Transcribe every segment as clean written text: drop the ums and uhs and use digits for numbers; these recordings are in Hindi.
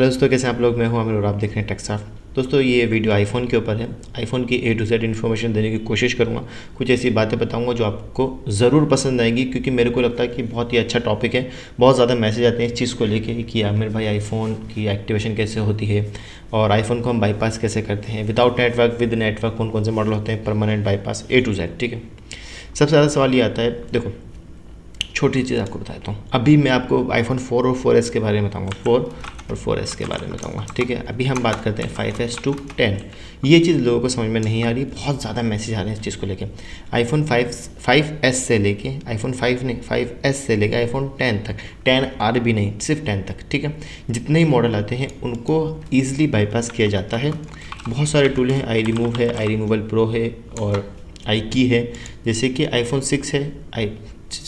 हेलो दोस्तों, कैसे आप लोग? मैं हूं आमिर और आप देख रहे हैं टेक्साफ। दोस्तों, ये वीडियो आईफोन के ऊपर है। आईफोन की A to Z इन्फॉर्मेशन देने की कोशिश करूंगा। कुछ ऐसी बातें बताऊंगा जो आपको ज़रूर पसंद आएंगी, क्योंकि मेरे को लगता है कि बहुत ही अच्छा टॉपिक है। बहुत ज़्यादा मैसेज आते हैं इस चीज़ को लेके कि आमिर भाई आईफोन की एक्टिवेशन कैसे होती है और आईफोन को हम बाईपास कैसे करते हैं, विदाउट नेटवर्क, विद नेटवर्क, कौन कौन से मॉडल होते हैं, permanent bypass, A to Z। ठीक है, सबसे ज़्यादा सवाल ये आता है। देखो, छोटी चीज़ आपको बताता हूँ। अभी मैं आपको आईफोन 4 और 4S के बारे में बताऊँगा, 4 और 4S के बारे में बताऊँगा। ठीक है, अभी हम बात करते हैं 5S to 10। ये चीज़ लोगों को समझ में नहीं आ रही, बहुत ज़्यादा मैसेज आ रहे हैं इस चीज़ को लेके। आईफोन 5S से लेके आईफोन 5 नहीं, 5S से लेके आईफोन 10 तक, 10R भी नहीं, सिर्फ 10 तक। ठीक है, जितने ही मॉडल आते हैं उनको ईजिली बाईपास किया जाता है। बहुत सारे टूल हैं, आई रिमूव है, आई रिमूवल प्रो है और आई की है। जैसे कि आईफोन 6 है,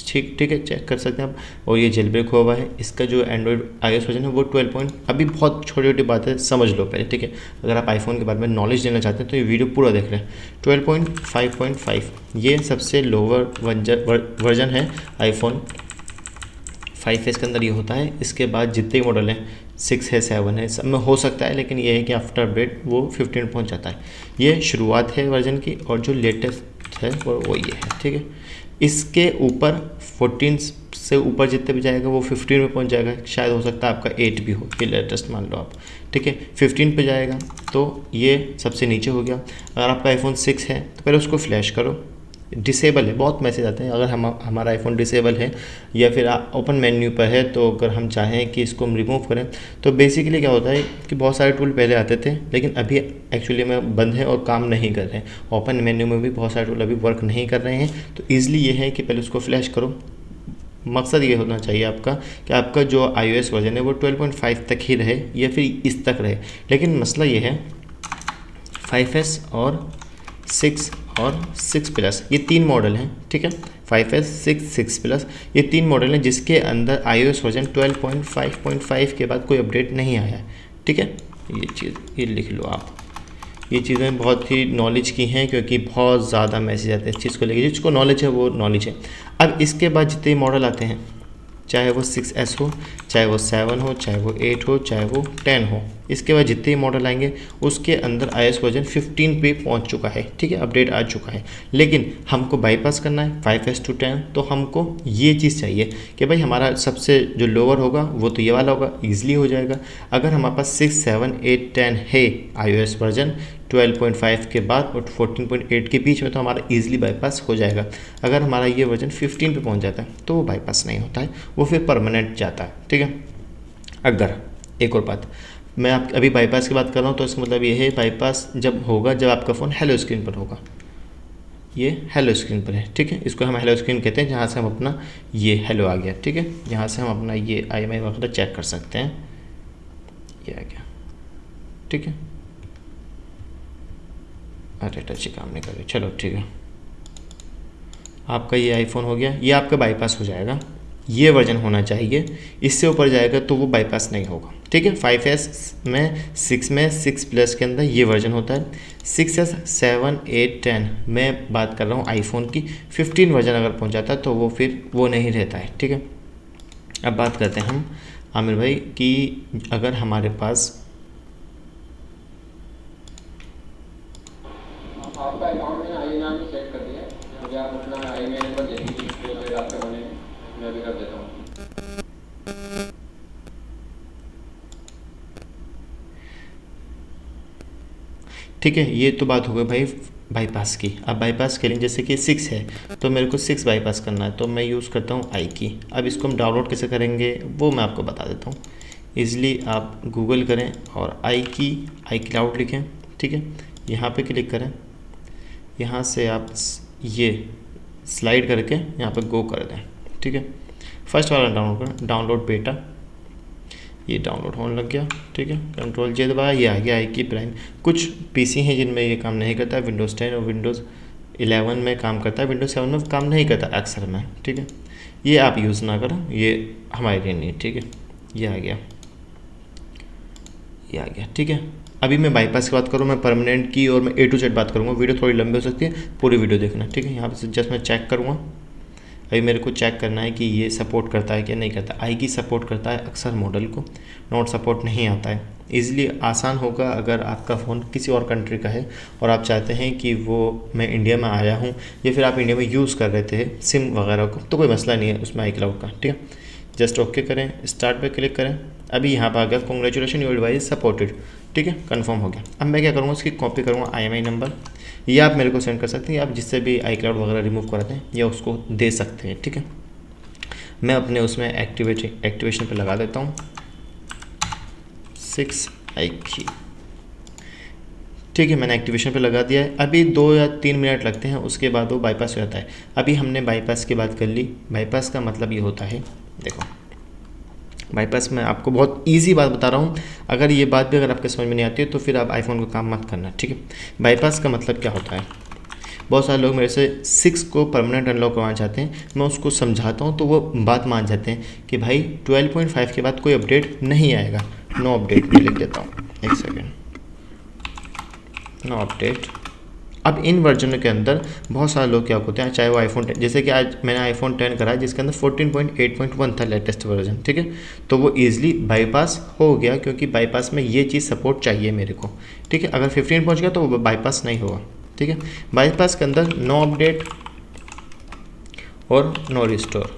ठीक है, चेक कर सकते हैं आप। और ये जेल ब्रेक हुआ हुआ है। इसका जो एंड्रॉयड iOS वर्जन है वो 12 अभी बहुत छोटी छोटी बातें समझ लो पहले। ठीक है, अगर आप आईफोन के बारे में नॉलेज लेना चाहते हैं तो ये वीडियो पूरा देख रहे हैं। 12.5.5 ये सबसे लोअर वर्जन है आईफोन 5S के अंदर ये होता है। इसके बाद जितने मॉडल हैं, 6 है, 7 है, सब में हो सकता है, लेकिन ये है कि आफ्टर अपडेट वो 15 पहुंच जाता है। ये शुरुआत है वर्जन की, और जो लेटेस्ट है वो ये है। ठीक है, इसके ऊपर 14 से ऊपर जितने भी जाएगा वो 15 में पहुंच जाएगा। शायद हो सकता है आपका 8 भी हो, ये लेटेस्ट मान लो आप। ठीक है, 15 पे जाएगा तो ये सबसे नीचे हो गया। अगर आपका आईफोन 6 है तो पहले उसको फ्लैश करो। डिसेबल है, बहुत मैसेज आते हैं। अगर हमारा आईफोन डिसेबल है या फिर ओपन मेन्यू पर है, तो अगर हम चाहें कि इसको हम रिमूव करें तो बेसिकली क्या होता है कि बहुत सारे टूल पहले आते थे, लेकिन अभी एक्चुअली में बंद है और काम नहीं कर रहे हैं। ओपन मेन्यू में भी बहुत सारे टूल अभी वर्क नहीं कर रहे हैं। तो ईज़िली ये है कि पहले उसको फ्लैश करो। मकसद ये होना चाहिए आपका कि आपका जो iOS वर्जन है वो 12.5 तक ही रहे या फिर इस तक रहे। लेकिन मसला ये है, 5S और 6 और 6 प्लस, ये 3 मॉडल हैं। ठीक है, 5S, 6 प्लस, ये 3 मॉडल हैं जिसके अंदर iOS वर्जन 12.5.5 के बाद कोई अपडेट नहीं आया है। ठीक है, ये चीज़ ये लिख लो आप। ये चीज़ें बहुत ही नॉलेज की हैं, क्योंकि बहुत ज़्यादा मैसेज आते हैं इस चीज़ को लेकर। जिसको नॉलेज है वो नॉलेज है। अब इसके बाद जितने मॉडल आते हैं, चाहे वो 6S हो, चाहे वो 7 हो, चाहे वो 8 हो, चाहे वो 10 हो, इसके बाद जितने मॉडल आएंगे उसके अंदर iOS वर्जन 15 पे पहुंच चुका है। ठीक है, अपडेट आ चुका है। लेकिन हमको बाईपास करना है 5S to 10, तो हमको ये चीज़ चाहिए कि भाई हमारा सबसे जो लोअर होगा वो तो ये वाला होगा, ईजिली हो जाएगा। अगर हमारे पास 6, 7, 8, 10 है iOS वर्जन 12.5 के बाद और 14.8 के बीच में, तो हमारा ईजिली बाईपास हो जाएगा। अगर हमारा ये वर्जन 15 पे पहुंच जाता है तो वो बाईपास नहीं होता है, वो फिर परमानेंट जाता है। ठीक है, अगर एक और बात, मैं आप अभी बाईपास की बात कर रहा हूँ तो इसका मतलब ये है बाईपास जब होगा जब आपका फ़ोन हेलो स्क्रीन पर होगा। ये हेलो स्क्रीन पर है। ठीक है, इसको हम हेलो स्क्रीन कहते हैं, जहाँ से हम अपना ये हेलो आ गया। ठीक है, यहाँ से हम अपना ये IMEI वगैरह चेक कर सकते हैं, ये आ गया। ठीक है, अरे टच ही काम नहीं कर रही, चलो ठीक है। आपका ये आईफोन हो गया, ये आपका बाईपास हो जाएगा। ये वर्जन होना चाहिए, इससे ऊपर जाएगा तो वो बाईपास नहीं होगा। ठीक है, 5S में 6 प्लस के अंदर ये वर्जन होता है। 6S, 7, 8, 10 मैं बात कर रहा हूँ आईफोन की। 15 वर्जन अगर पहुँच जाता है तो वो फिर वो नहीं रहता है। ठीक है, अब बात करते हैं हम आमिर भाई कि अगर हमारे पास आपका अकाउंट में आई नाम सेट कर दिया है, मुझे आप अपना आई मेल नंबर दे दीजिए, जो फिर आपके होने मैं भी कर देता हूँ। ठीक है, ये तो बात हो गई भाई बाईपास की। अब बाईपास के लिए जैसे कि 6 है तो मेरे को 6 बाईपास करना है, तो मैं यूज़ करता हूँ आई की। अब इसको हम डाउनलोड कैसे करेंगे वो मैं आपको बता देता हूँ। ईज़िली आप गूगल करें और आई क्लाउड लिखें। ठीक है, यहाँ पे क्लिक करें, यहाँ से आप ये स्लाइड करके यहाँ पे गो कर दें। ठीक है, फर्स्ट वाला डाउनलोड करें, डाउनलोड बेटा। ये डाउनलोड होने लग गया। ठीक है, कंट्रोल जे दबाया, ये आ गया आई की प्राइम। कुछ पीसी हैं जिनमें ये काम नहीं करता है, विंडोज़ 10 और विंडोज़ 11 में काम करता है, विंडोज़ 7 में काम नहीं करता अक्सर में। ठीक है, ये आप यूज़ ना करो, ये हमारे लिए नहीं। ठीक है, ये आ गया, ये आ गया। ठीक है, अभी मैं बाईपास की बात करूँ, मैं परमानेंट की और मैं A to Z बात करूँगा। वीडियो थोड़ी लंबी हो सकती है, पूरी वीडियो देखना। ठीक है, यहाँ पे जस्ट मैं चेक करूँगा। भाई मेरे को चेक करना है कि ये सपोर्ट करता है कि नहीं करता। आएगी सपोर्ट करता है अक्सर मॉडल को, नॉट सपोर्ट नहीं आता है। ईज़िली आसान होगा अगर आपका फ़ोन किसी और कंट्री का है और आप चाहते हैं कि वो मैं इंडिया में आया हूँ या फिर आप इंडिया में यूज़ कर रहे थे सिम वगैरह को, तो कोई मसला नहीं है उसमें iCloud का, ठीक है। जस्ट ओके करें, स्टार्ट पे क्लिक करें। अभी यहाँ पर आ गया कॉन्ग्रेचुलेशन योर डिवाइस सपोर्टेड, ठीक है, कंफर्म हो गया। अब मैं क्या करूँगा, उसकी कॉपी करूँगा IMEI नंबर, ये आप मेरे को सेंड कर सकते हैं या आप जिससे भी iCloud वगैरह रिमूव कराते हैं या उसको दे सकते हैं, ठीक है। मैं अपने उसमें एक्टिवेशन पे लगा देता हूँ 6 IQ, ठीक है, मैंने एक्टिवेशन पे लगा दिया है। अभी 2 या 3 मिनट लगते हैं, उसके बाद वो बाईपास हो जाता है। अभी हमने बाईपास की बात कर ली। बाईपास का मतलब ये होता है, देखो बाईपास में आपको बहुत इजी बात बता रहा हूँ, अगर ये बात भी अगर आपके समझ में नहीं आती है तो फिर आप आईफोन को काम मत करना, ठीक है। बाईपास का मतलब क्या होता है, बहुत सारे लोग मेरे से 6 को परमानेंट अनलॉक करवाना चाहते हैं, मैं उसको समझाता हूँ तो वो बात मान जाते हैं कि भाई 12.5 के बाद कोई अपडेट नहीं आएगा, नो अपडेट। मैं लिख देता हूँ, एक सेकेंड, नो अपडेट। अब इन वर्जनों के अंदर बहुत सारे लोग क्या होते हैं, चाहे वो आईफोन 10, जैसे कि आज मैंने आईफोन 10 करा है जिसके अंदर 14.8.1 था लेटेस्ट वर्जन, ठीक है, तो वो ईजिली बाईपास हो गया क्योंकि बाईपास में ये चीज़ सपोर्ट चाहिए मेरे को, ठीक है। अगर 15 पहुंच गया तो वो बाईपास नहीं होगा, ठीक है। बाईपास के अंदर नो अपडेट और नो रिस्टोर।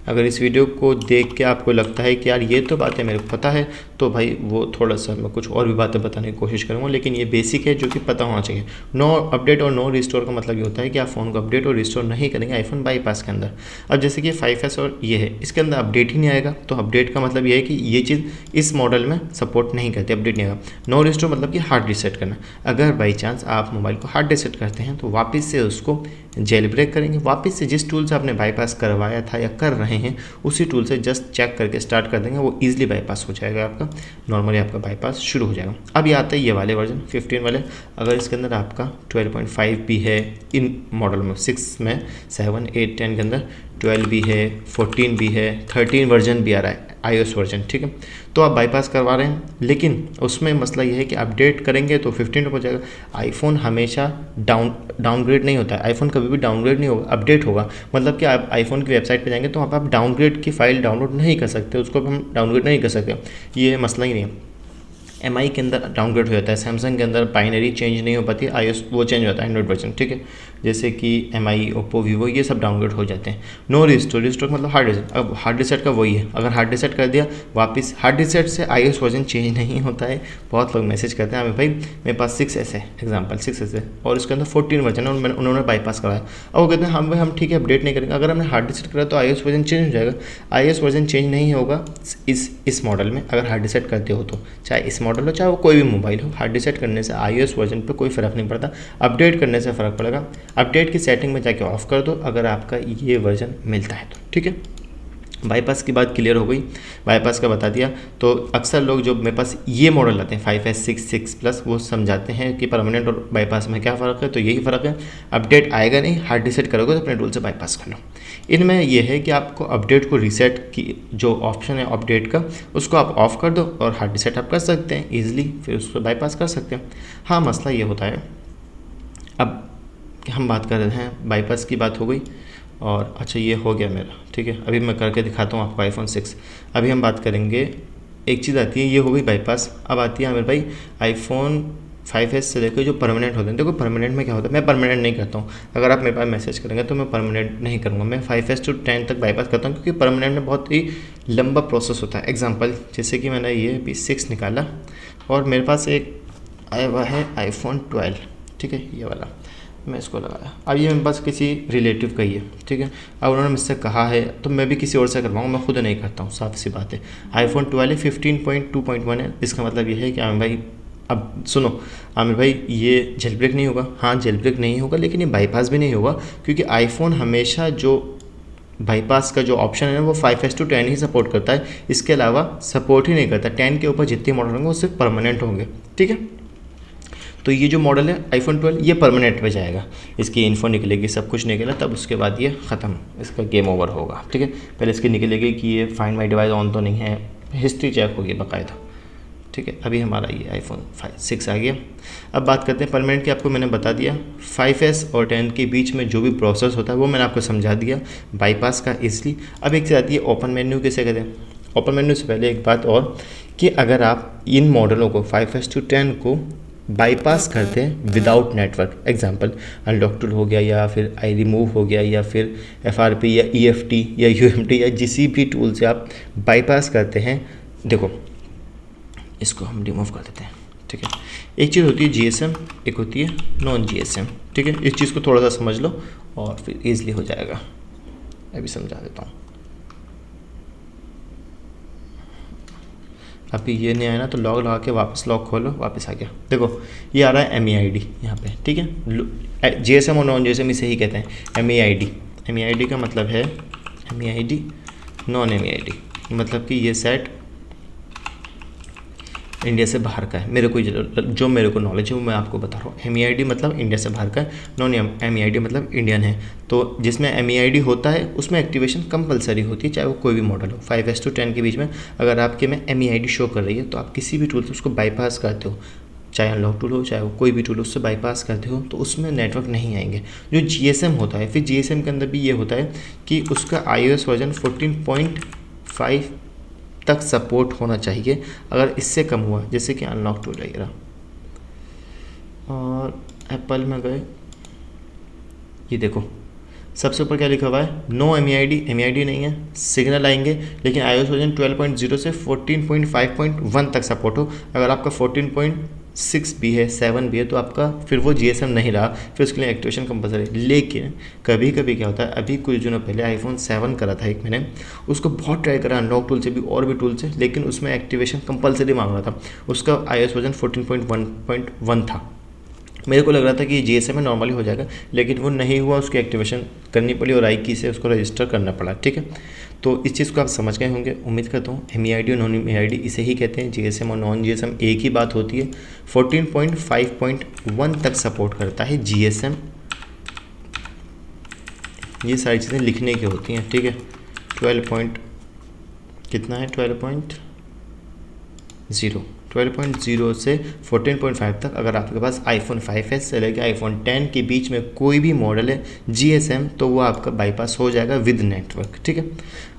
अगर इस वीडियो को देख के आपको लगता है कि यार ये तो बातें मेरे को पता है, तो भाई वो थोड़ा सा मैं कुछ और भी बातें बताने की कोशिश करूँगा, लेकिन ये बेसिक है जो कि पता होना चाहिए। नो अपडेट और नो रिस्टोर का मतलब ये होता है कि आप फ़ोन को अपडेट और रिस्टोर नहीं करेंगे आईफोन बाईपास के अंदर। अब जैसे कि 5S और ये है, इसके अंदर अपडेट ही नहीं आएगा, तो अपडेट का मतलब ये है कि ये चीज़ इस मॉडल में सपोर्ट नहीं करती, अपडेट नहीं आएगा। नो रिस्टोर मतलब कि हार्ड रीसेट करना। अगर बाई चांस आप मोबाइल को हार्ड रीसेट करते हैं तो वापस से उसको जेल ब्रेक करेंगे, वापस से जिस टूल से आपने बाईपास करवाया था या कर रहे हैं उसी टूल से जस्ट चेक करके स्टार्ट कर देंगे, वो ईजिली बाईपास हो जाएगा, आपका नॉर्मली आपका बाईपास शुरू हो जाएगा। अब ये आता है ये वाले वर्जन 15 वाले, अगर इसके अंदर आपका 12.5 भी है इन मॉडल में, 6 में 7, 8, 10 के अंदर 12 भी है, 14 भी है, 13 वर्जन भी आ रहा है iOS वर्जन, ठीक है, तो आप बाईपास करवा रहे हैं। लेकिन उसमें मसला ये है कि अपडेट करेंगे तो 15 पे हो जाएगा। आईफोन हमेशा डाउनग्रेड नहीं होता है, आईफोन कभी भी डाउनग्रेड नहीं होगा, अपडेट होगा। मतलब कि आप आईफोन की वेबसाइट पे जाएंगे तो वहाँ पर आप डाउनग्रेड की फ़ाइल डाउनलोड नहीं कर सकते, उसको हम डाउनग्रेड नहीं कर सकते, ये मसला ही नहीं है। MI के अंदर डाउनग्रेड हो जाता है, सैमसंग के अंदर बाइनरी चेंज नहीं हो पाती, iOS वो चेंज होता है एंड्रॉइड वर्जन, ठीक है, जैसे कि MI, ओप्पो, वीवो ये सब डाउनग्रेड हो जाते हैं। नो रिस्टोर, रिस्टोर मतलब हार्ड रीसेट। अब हार्ड रीसेट का वही है, अगर हार्ड रीसेट कर दिया वापस, हार्ड रीसेट से iOS वर्जन चेंज नहीं होता है। बहुत लोग मैसेज करते हैं हमें, भाई मेरे पास 6S है, एग्जाम्पल 6S है और इसके अंदर 14 वर्जन है, उन्होंने बाईपास कराया। अब वो कहते हैं हम ठीक है अपडेट नहीं करेंगे। अगर हमने हार्ड रीसेट करा तो iOS वर्जन चेंज हो जाएगा, iOS वर्जन चेंज नहीं होगा इस मॉडल में अगर हार्ड रीसेट करते हो तो, चाहे इस मॉडल हो चाहे वो कोई भी मोबाइल हो, हार्ड रीसेट करने से iOS वर्जन पे कोई फ़र्क नहीं पड़ता, अपडेट करने से फ़र्क पड़ेगा। अपडेट की सेटिंग में जाके ऑफ कर दो अगर आपका ये वर्जन मिलता है तो, ठीक है। बाईपास की बात क्लियर हो गई, बाईपास का बता दिया। तो अक्सर लोग जो मेरे पास ये मॉडल आते हैं 5S, 6 प्लस, वो समझाते हैं कि परमानेंट और बाईपास में क्या फ़र्क है, तो यही फ़र्क है, अपडेट आएगा नहीं, हार्ड रीसेट करोगे तो अपने टूल से बाईपास कर लो। इनमें यह है कि आपको अपडेट को रीसेट की जो ऑप्शन है अपडेट का, उसको आप ऑफ़ कर दो और हार्ड रीसेट आप कर सकते हैं ईजिली, फिर उसको बाईपास कर सकते हैं। हाँ, मसला ये होता है, अब हम बात कर रहे हैं बाईपास की बात हो गई और अच्छा ये हो गया मेरा, ठीक है। अभी मैं करके दिखाता हूँ आपको आईफोन 6। अभी हम बात करेंगे, एक चीज़ आती है, ये हो गई बाईपास। अब आती है मेरे भाई आईफोन 5S से देखो जो परमानेंट होते हैं। देखो परमानेंट में क्या होता है, मैं परमानेंट नहीं करता हूँ, अगर आप मेरे पास मैसेज करेंगे तो मैं परमानेंट नहीं करूँगा, मैं 5S to 10 तक बाईपास करता हूँ क्योंकि परमानेंट में बहुत ही लंबा प्रोसेस होता है। एग्जाम्पल जैसे कि मैंने ये अभी 6 निकाला और मेरे पास एक आया हुआ है आईफोन 12, ठीक है, ये वाला मैं इसको लगाया। अब ये मेरे पास किसी रिलेटिव का ही है, ठीक है, अब उन्होंने मुझसे कहा है तो मैं भी किसी और से करवाऊँ, मैं खुद नहीं करता हूँ, साफ सी बात है। आईफोन 12 15.2.1 है, इसका मतलब ये है कि आमिर भाई, अब सुनो आमिर भाई, ये जेल ब्रेक नहीं होगा। हाँ, जेल ब्रेक नहीं होगा, लेकिन ये बाईपास भी नहीं होगा क्योंकि आईफोन हमेशा जो बाईपास का जो ऑप्शन है वो 5S to 10 ही सपोर्ट करता है, इसके अलावा सपोर्ट ही नहीं करता। 10 के ऊपर जितने मॉडल होंगे वो सिर्फ परमानेंट होंगे, ठीक है। तो ये जो मॉडल है आईफोन 12 ये परमानेंट पे जाएगा, इसकी इन्फो निकलेगी, सब कुछ निकलेगा, तब उसके बाद ये ख़त्म, इसका गेम ओवर होगा, ठीक है। पहले इसकी निकलेगी कि ये फाइंड माई डिवाइस ऑन तो नहीं है, हिस्ट्री चेक होगी बाकायदा, ठीक है। ठीक है। अभी हमारा ये आईफोन 6 आ गया। अब बात करते हैं परमानेंट की। आपको मैंने बता दिया 5S और 10 के बीच में जो भी प्रोसेस होता है वो मैंने आपको समझा दिया बाईपास का ईजिली। अब एक चीज़ आती है ओपन मेन्यू कैसे करें। ओपन मेन्यू से पहले एक बात और कि अगर आप इन मॉडलों को 5S to 10 को बाईपास करते हैं without network, example unlock tool हो गया या फिर आई रिमूव हो गया या फिर FRP या EFT या UMT या जिसी भी टूल से आप बाईपास करते हैं, देखो इसको हम रिमूव कर देते हैं, ठीक है। एक चीज़ होती है GSM, एक होती है नॉन GSM, ठीक है। इस चीज़ को थोड़ा सा समझ लो और फिर ईजिली हो जाएगा। अभी समझा देता हूँ। अभी ये नहीं आया ना तो लॉग लगा के वापस लॉग खोलो, वापस आ गया। देखो ये आ रहा है MEID यहाँ पे, ठीक है। GSM और नॉन GSM इसे ही कहते हैं MEID। MEID का मतलब है MEID नॉन MEID, मतलब कि ये सेट इंडिया से बाहर का है। मेरे को जो मेरे को नॉलेज है वो मैं आपको बता रहा हूँ। MEID मतलब इंडिया से बाहर का है, नॉन MEID मतलब इंडियन है। तो जिसमें MEID होता है उसमें एक्टिवेशन कंपलसरी होती है, चाहे वो कोई भी मॉडल हो। 5S to 10 के बीच में अगर आपके में MEID शो कर रही है तो आप किसी भी टूल से उसको बाईपास करते हो, चाहे अनलॉक टूल हो चाहे वो कोई भी टूल हो, उससे बाईपास करते हो तो उसमें नेटवर्क नहीं आएंगे। जो GSM होता है, फिर GSM के अंदर भी ये होता है कि उसका iOS वर्जन 14.5 तक सपोर्ट होना चाहिए। अगर इससे कम हुआ, जैसे कि अनलॉक टूल है और एप्पल में गए, ये देखो सबसे ऊपर क्या लिखा हुआ है, नो MEID नहीं है, सिग्नल आएंगे लेकिन iOS वर्जन 12.0 से 14.5.1 तक सपोर्ट हो। अगर आपका 14.6 भी है, 7 भी है तो आपका फिर वो GSM नहीं रहा, फिर उसके लिए एक्टिवेशन कंपलसरी। लेकिन कभी कभी क्या होता है, अभी कुछ दिनों पहले आईफोन 7 करा था एक मैंने, उसको बहुत ट्राई करा अनलॉक टूल से भी और भी टूल से, लेकिन उसमें एक्टिवेशन कंपलसरी मांग रहा था। उसका iOS वर्जन 14.1.1 था। मेरे को लग रहा था कि GSM में नॉर्मली हो जाएगा, लेकिन वो नहीं हुआ, उसकी एक्टिवेशन करनी पड़ी और आई की से उसको रजिस्टर करना पड़ा, ठीक है। तो इस चीज़ को आप समझ गए होंगे, उम्मीद करता हूँ। MEID और नॉन MEID इसे ही कहते हैं, GSM और नॉन GSM एक ही बात होती है। 14.5.1 तक सपोर्ट करता है GSM। ये सारी चीज़ें लिखने की होती हैं, ठीक है। 12.0 से 14.5 तक अगर आपके पास iPhone 5S से लेकर iPhone 10 के बीच में कोई भी मॉडल है GSM, तो वो आपका बाईपास हो जाएगा विद नेटवर्क, ठीक है।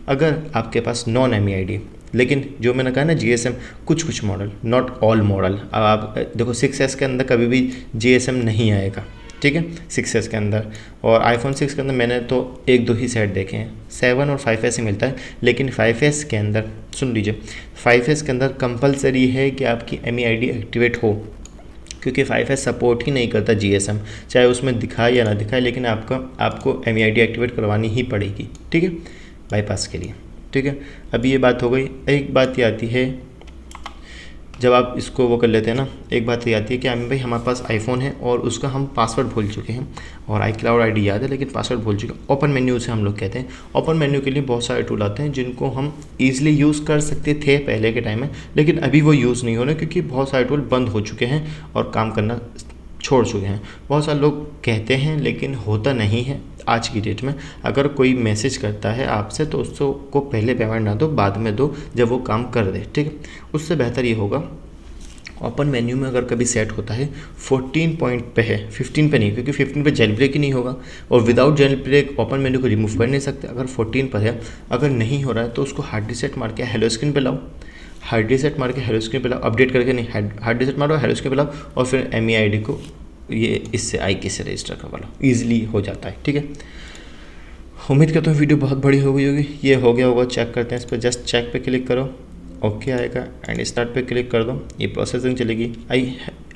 अगर आपके पास नॉन MEID, लेकिन जो मैंने कहा ना GSM, कुछ मॉडल, नॉट ऑल मॉडल। अब आप देखो 6S के अंदर कभी भी GSM नहीं आएगा, ठीक है, 6S के अंदर। और iPhone 6 के अंदर मैंने तो 1-2 ही सेट देखे हैं, 7 और 5S ही मिलता है। लेकिन 5S के अंदर सुन लीजिए, 5S के अंदर कंपलसरी है कि आपकी MEID एक्टिवेट हो, क्योंकि 5S सपोर्ट ही नहीं करता GSM, चाहे उसमें दिखाए या ना दिखाए, लेकिन आपको MEID एक्टिवेट करवानी ही पड़ेगी, ठीक है, बाईपास के लिए, ठीक है। अभी ये बात हो गई। एक बात ये आती है, जब आप इसको वो कर लेते हैं ना, एक बात ये आती है कि भाई हमारे पास आईफोन है और उसका हम पासवर्ड भूल चुके हैं और iCloud ID याद है लेकिन पासवर्ड भूल चुके हैं। ओपन मेन्यू से हम लोग कहते हैं। ओपन मेन्यू के लिए बहुत सारे टूल आते हैं जिनको हम ईजिली यूज़ कर सकते थे पहले के टाइम में, लेकिन अभी वो यूज़ नहीं हो रहे क्योंकि बहुत सारे टूल बंद हो चुके हैं और काम करना छोड़ चुके हैं। बहुत सारे लोग कहते हैं लेकिन होता नहीं है। आज की डेट में अगर कोई मैसेज करता है आपसे तो उसको पहले पेमेंट ना दो, बाद में दो जब वो काम कर दे, ठीक है। उससे बेहतर ये होगा, ओपन मेन्यू में अगर कभी सेट होता है 14 पॉइंट पे है, 15 पे नहीं, क्योंकि 15 पे जेल ब्रेक ही नहीं होगा और without jailbreak open menu को रिमूव कर नहीं सकते। अगर 14 पर है, अगर नहीं हो रहा है तो उसको हार्ड रीसेट मार के हेलो स्क्रीन पे लाओ, हार्ड रीसेट मार के हेलो स्क्रीन पे लाओ, अपडेट करके नहीं, हार्ड रीसेट मारो, हेलो स्क्रीन पे लाओ और फिर MEID को ये इससे IK से रजिस्टर करवा लो, ईजिली हो जाता है, ठीक है। उम्मीद करता हूँ वीडियो बहुत बड़ी हो गई होगी। ये हो गया होगा, चेक करते हैं इस पर। जस्ट चेक पे क्लिक करो, ओके आएगा एंड स्टार्ट पे क्लिक कर दो, ये प्रोसेसिंग चलेगी।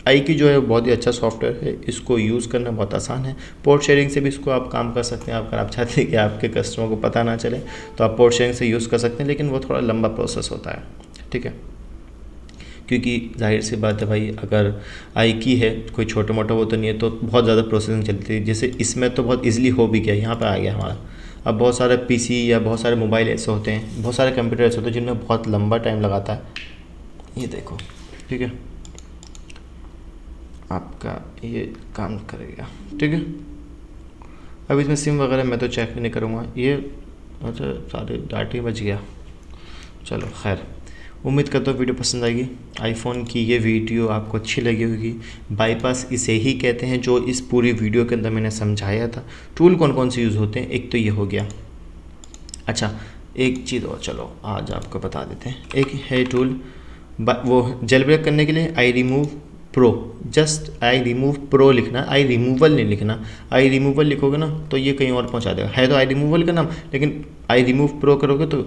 आई की जो है बहुत ही अच्छा सॉफ्टवेयर है, इसको यूज़ करना बहुत आसान है। पोर्ट शेयरिंग से भी इसको आप काम कर सकते हैं। अगर आप चाहते हैं कि आपके कस्टमर को पता ना चले तो आप पोर्ट शेयरिंग से यूज़ कर सकते हैं, लेकिन वो थोड़ा लंबा प्रोसेस होता है, ठीक है। क्योंकि जाहिर सी बात है भाई, अगर आई की है कोई छोटा मोटा वो तो नहीं है, तो बहुत ज़्यादा प्रोसेसिंग चलती है। जैसे इसमें तो बहुत ईजिली हो भी गया, यहाँ पर आ गया हमारा। अब बहुत सारे PC या बहुत सारे मोबाइल ऐसे होते हैं, बहुत सारे कंप्यूटर ऐसे होते हैं जिनमें बहुत लंबा टाइम लगाता है। ये देखो, ठीक है, आपका ये काम करेगा, ठीक है। अब इसमें सिम वगैरह मैं तो चेक नहीं करूँगा, ये अच्छा सारे डाटे बच गया, चलो खैर। उम्मीद करता हूँ वीडियो पसंद आएगी। आईफोन की ये वीडियो आपको अच्छी लगी होगी। बाईपास इसे ही कहते हैं जो इस पूरी वीडियो के अंदर मैंने समझाया था। टूल कौन कौन से यूज़ होते हैं, एक तो ये हो गया। अच्छा, एक चीज़ और चलो आज आपको बता देते हैं। एक है टूल वो जेल ब्रेक करने के लिए, I remove pro. Just I remove pro लिखना, आई रिमूवल नहीं लिखना। आई रिमूवल लिखोगे ना तो ये कहीं और पहुंचा देगा। है तो आई रिमूवल का नाम, लेकिन आई रिमूव प्रो करोगे तो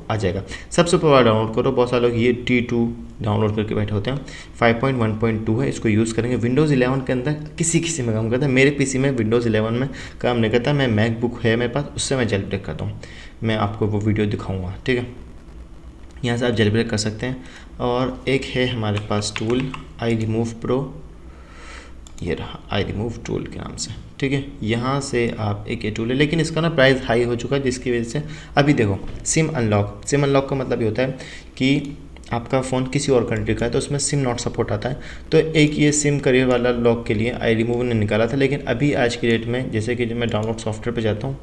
आ जाएगा। सबसे पहले डाउनलोड करो। बहुत सारे लोग ये T2 डाउनलोड करके बैठे होते हैं। 5.1.2 है, इसको यूज़ करेंगे। विंडोज़ 11 के अंदर किसी में काम करता है। मेरे पीसी में विंडोज़ 11 में काम नहीं करता। मैं मैकबुक है मेरे पास, उससे मैं जेल ब्रेक करता हूँ। मैं आपको वो वीडियो दिखाऊँगा, ठीक है। यहाँ से आप जेल ब्रेक कर सकते हैं। और एक है हमारे पास टूल आई रिमूव प्रो, ये रहा आई रिमूव टूल के नाम से, ठीक है। यहाँ से आप एक ये टूल है, लेकिन इसका ना प्राइस हाई हो चुका है, जिसकी वजह से अभी देखो सिम अनलॉक। सिम अनलॉक का मतलब ये होता है कि आपका फ़ोन किसी और कंट्री का है तो उसमें सिम नॉट सपोर्ट आता है। तो एक ये सिम करियर वाला लॉक के लिए आई रिमूव ने निकाला था, लेकिन अभी आज की डेट में जैसे कि जब मैं डाउनलोड सॉफ्टवेयर पर जाता हूँ,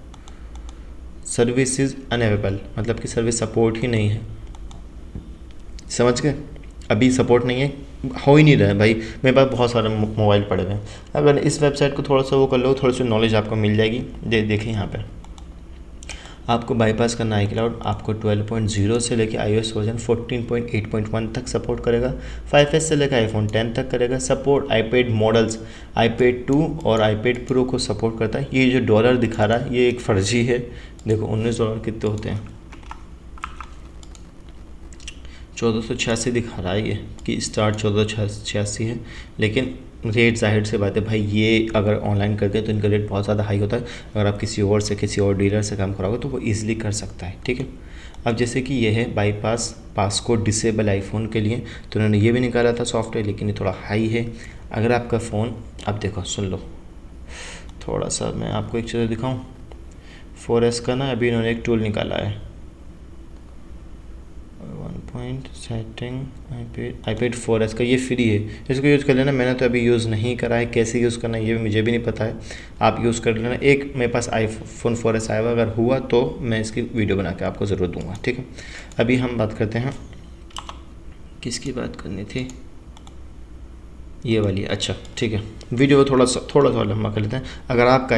सर्विसेज अनअवेलेबल, मतलब कि सर्विस सपोर्ट ही नहीं है। समझ गए, अभी सपोर्ट नहीं है, हो ही नहीं रहा है भाई। मेरे पास बहुत सारे मोबाइल पड़े हुए हैं। अगर इस वेबसाइट को थोड़ा सा वो कर लो, थोड़ी सी नॉलेज आपको मिल जाएगी। देखें यहाँ पे आपको बाईपास करना है iCloud। आपको 12.0 से लेकर iOS वर्जन 14.8.1 तक सपोर्ट करेगा। 5S से लेकर iPhone 10 तक करेगा सपोर्ट। iPad मॉडल्स iPad 2 और iPad Pro को सपोर्ट करता है। ये जो डॉलर दिखा रहा है ये एक फर्जी है। देखो $19 कितने होते हैं, 1486 दिखा रहा है ये कि स्टार्ट 1486 है, लेकिन रेट जाहिर से बात है भाई, ये अगर ऑनलाइन करते हैं तो इनका रेट बहुत ज़्यादा हाई होता है। अगर आप किसी और डीलर से काम कराओगे तो वो ईजिली कर सकता है, ठीक है। अब जैसे कि ये है बाईपास पासकोड डिसेबल आईफोन के लिए, तो उन्होंने ये भी निकाला था सॉफ्टवेयर, लेकिन ये थोड़ा हाई है। अगर आपका फ़ोन, अब देखो सुन लो थोड़ा सा, मैं आपको एक चीज़ दिखाऊँ। 4S का ना अभी इन्होंने एक टूल निकाला है, सेटिंग iPad 4S का, ये फ्री है। इसको यूज़ कर लेना। मैंने तो अभी यूज़ नहीं करा है, कैसे यूज़ करना है ये भी मुझे भी नहीं पता है। आप यूज़ कर लेना। एक मेरे पास iPhone 4S आया हुआ, अगर हुआ तो मैं इसकी वीडियो बना के आपको ज़रूर दूंगा, ठीक है। अभी हम बात करते हैं, किसकी बात करनी थी, ये वाली। अच्छा ठीक है, वीडियो को थोड़ा सा लंबा कर लेते हैं। अगर आपका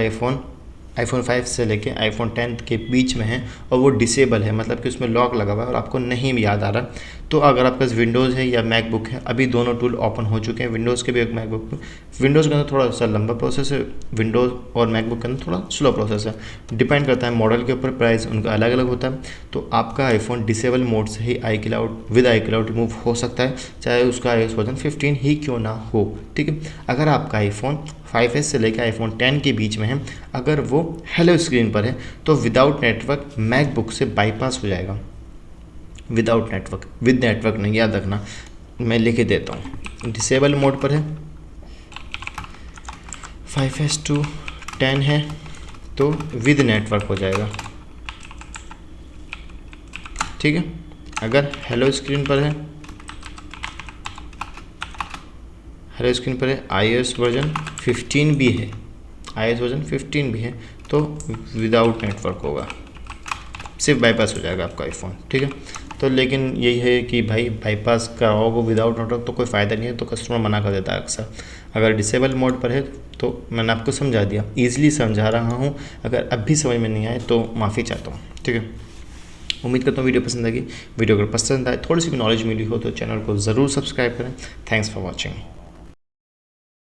iPhone 5 से लेके iPhone 10 के बीच में है और वो डिसेबल है, मतलब कि उसमें लॉक लगा हुआ है और आपको नहीं याद आ रहा, तो अगर आपके पास विंडोज़ है या मैकबुक है, अभी दोनों टूल ओपन हो चुके हैं। विंडोज़ के भी एक मैकबुक, विंडोज़ के अंदर थोड़ा सा लंबा प्रोसेस है, विंडोज़ और मैकबुक के अंदर थोड़ा स्लो प्रोसेस है। डिपेंड करता है मॉडल के ऊपर, प्राइस उनका अलग अलग होता है। तो आपका आईफोन डिसेबल मोड से ही विद iCloud रिमूव हो सकता है, चाहे उसका iOS वर्जन 15 ही क्यों ना हो, ठीक है। अगर आपका आईफोन 5S से लेकर iPhone 10 के बीच में है, अगर वो हेलो स्क्रीन पर है, तो विदाउट नेटवर्क मैकबुक से बाईपास हो जाएगा। विदाउट नेटवर्क, विद नेटवर्क नहीं, याद रखना, मैं लिख देता हूँ। डिसेबल मोड पर है, 5S to 10 है तो विद नेटवर्क हो जाएगा, ठीक है। अगर हेलो स्क्रीन पर है, हेलो स्क्रीन पर है, iOS वर्जन 15 भी है, iOS वर्जन 15 भी है, तो विदाउट नेटवर्क होगा, सिर्फ बाईपास हो जाएगा आपका आईफोन, ठीक है। तो लेकिन यही है कि भाई बाईपास कराओगे विदाउट नेटवर्क तो कोई फ़ायदा नहीं है, तो कस्टमर मना कर देता है अक्सर। अगर डिसेबल मोड पर है तो मैंने आपको समझा दिया, ईजिली समझा रहा हूँ। अगर अब भी समझ में नहीं आए तो माफ़ी चाहता हूँ, ठीक है। उम्मीद करता हूँ वीडियो पसंद आएगी। वीडियो अगर पसंद आए, थोड़ी सी भी नॉलेज मिली हो तो चैनल को ज़रूर सब्सक्राइब करें। Thanks for watching.